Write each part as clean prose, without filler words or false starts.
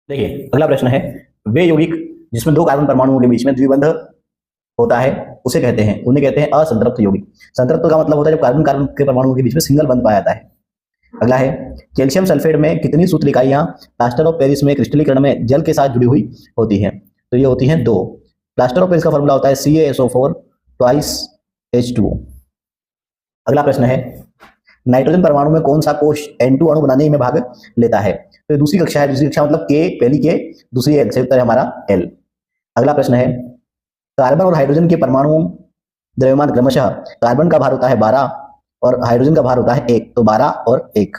देखिए अगला प्रश्न है, वे यौगिक जिसमें दो कार्बन परमाणुओं के बीच में द्विबंध होता है उसे कहते हैं, उन्हें कहते हैं असंतृप्त यौगिक। संतृप्त का मतलब होता है जब कार्बन कार्बन के परमाणुओं के बीच में सिंगल बंध पाया जाता है। अगला है, कैल्शियम सल्फेट में कितनी सूत्र इकाइयां प्लास्टर ऑफ पेरिस में क्रिस्टलीकरण में जल के साथ जुड़ी हुई होती हैं? तो ये होती हैं 2। प्लास्टर ऑफ पेरिस का फॉर्मूला होता है CaSO4 2 H2O। अगला प्रश्न है, नाइट्रोजन परमाणु में कौन सा कोश N2 अणु बनाने में भाग लेता है? तो ये दूसरी कक्षा है, दूसरी कक्षा मतलब K, पहली K दूसरी L से उत्तर है हमारा L। अगला प्रश्न है, कार्बन और हाइड्रोजन के परमाणु द्रव्यमान क्रमशः कार्बन का भार होता है 12 और हाइड्रोजन का भार होता है 1, तो 12 और 1।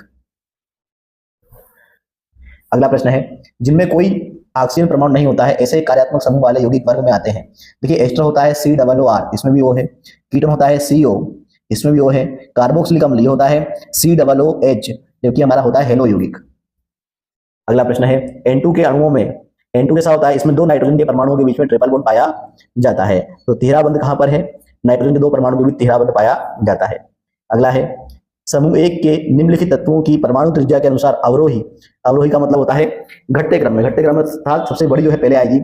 अगला प्रश्न है, जिनमें कोई ऑक्सीजन परमाणु नहीं होता है ऐसे कार्यात्मक समूह वाले यौगिक वर्ग में आते हैं। देखिए एस्टर होता है COOR, इसमें भी O है। कीटोन होता है CO, इसमें भी O है। कार्बोक्सिलिक अम्ल ये होता है COOH, जबकि हमारा होता है हेलो यौगिक। अगला प्रश्न है, N2 के अणुओं में N2 कैसा होता है? इसमें दो नाइट्रोजन के परमाणुओं के बीच में ट्रिपल बॉन्ड पाया जाता है, तो तिहरा बंध कहां पर है? नाइट्रोजन के दो परमाणु के बीच तिहरा बंध पाया जाता है। अगला है, समूह 1 के निम्नलिखित तत्वों की परमाणु त्रिज्या के अनुसार अवरोही, अवरोही का मतलब होता है घटते क्रम में, घटते क्रम में अर्थात सबसे बड़ी जो है पहले आएगी।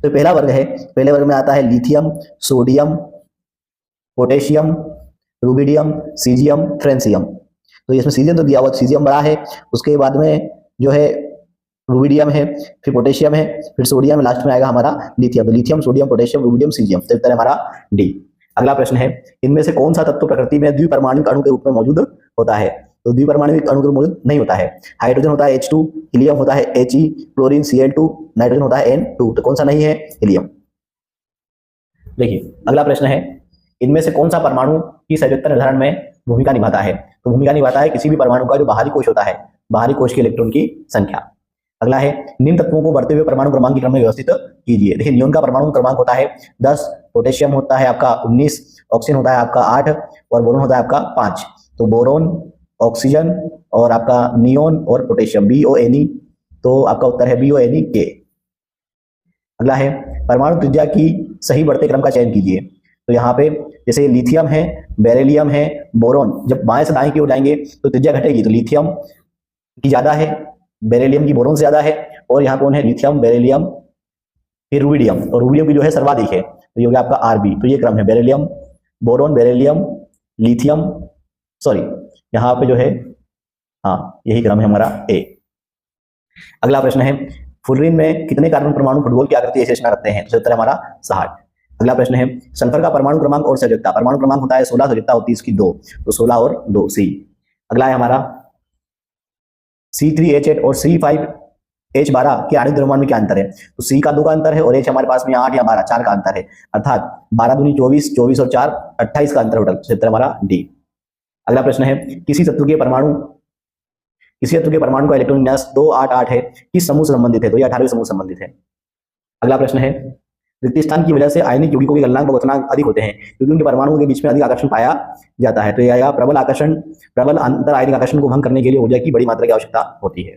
तो पहला वर्ग है, पहले वर्ग में आता है lithium, sodium, potassium, rubidium, caesium, francium. तो इसमें सीजियम तो दिया हुआ, सीजियम बड़ा है, उसके बाद में जो है रुबिडियम है, फिर पोटेशियम है, फिर सोडियम, लास्ट में आएगा हमारा लिथियम। तो lithium, sodium, potassium, rubidium, caesium, तो उत्तर है हमारा डी। अगला प्रश्न है, इनमें से कौन सा तत्व प्रकृति में द्विपरमाणुक अणु के रूप में मौजूद होता है? तो द्विपरमाणुक अणु के रूप में मौजूद नहीं होता है। हाइड्रोजन होता है H2, हीलियम होता है He, क्लोरीन Cl2, नाइट्रोजन होता है N2, तो कौन सा नहीं है? हीलियम। देखिए अगला प्रश्न है, इनमें से कौन सा परमाणु की संयुक्त निर्धारण में भूमिका निभाता है? तो भूमिका निभाता है किसी भी परमाणु का जो बाहरी कोश होता है, बाहरी कोश के इलेक्ट्रॉन की संख्या। अगला है, निम्न तत्वों को बढ़ते हुए परमाणु क्रमांक के क्रम में व्यवस्थित कीजिए। देखिए नियोन का परमाणु क्रमांक होता है 10, पोटेशियम होता है आपका 19, ऑक्सीजन होता है आपका 8 और बोरोन होता है आपका 5। तो बोरोन, ऑक्सीजन और आपका नियोन और पोटेशियम BONE, तो आपका उत्तर है BONK। अगला है, परमाणु त्रिज्या की सही बढ़ते क्रम का चयन कीजिए। तो यहाँ पे जैसे लिथियम है, बेरिलियम है, बोरोन, जब बाएं से दाएं की ओर जाएंगे तो त्रिज्या घटेगी, तो लिथियम की ज्यादा है, बेरिलियम की बोरोन से ज्यादा है, और यहाँ कौन है? लिथियम, बेरिलियम, फिर रुबिडियम, और रुबिडियम की जो है सर्वाधिक है, तो ये हो गया आपका RB। तो ये क्रम है beryllium, boron, beryllium, lithium, sorry यहाँ पे जो है हाँ यही क्रम है हमारा A। अगला प्रश्न है, फुलरीन में कितने कार्बन परमाणु फुटबॉल की आकृति ऐसे रखते हैं? तो उत्तर है हमारा 60। अगला प्रश्न है, सल्फर का परमाणु क्रमांक और संयोजकता। परमाणु क्रमांक होता है 16, संयोजकता होती है इसकी 2, तो 16 और 2 C। अगला है हमारा C3H8 और C5H12 के आणविक द्रव्यमान में क्या अंतर है? तो C का 2 का अंतर है और H हमारे पास में 8 या 12, 4 का अंतर है, अर्थात 12 दूनी 24, 24 और 4 28 का अंतर टोटल, उत्तर हमारा D। अगला प्रश्न है, किसी तत्व के परमाणु का इलेक्ट्रॉन विन्यास 2 8 8 है, किस समूह से संबंधित है? तो ये 18वें समूह से संबंधित है। अगला प्रश्न है, रिक्त स्थान की वजह से आयनिक यौगिकों के गलनांक व गलनांक अधिक होते हैं क्योंकि उनके परमाणुओं के बीच में अधिक आकर्षण पाया जाता है। तो यह प्रबल अंतर आयनिक आकर्षण को भंग करने के लिए ऊर्जा की बड़ी मात्रा की आवश्यकता होती है।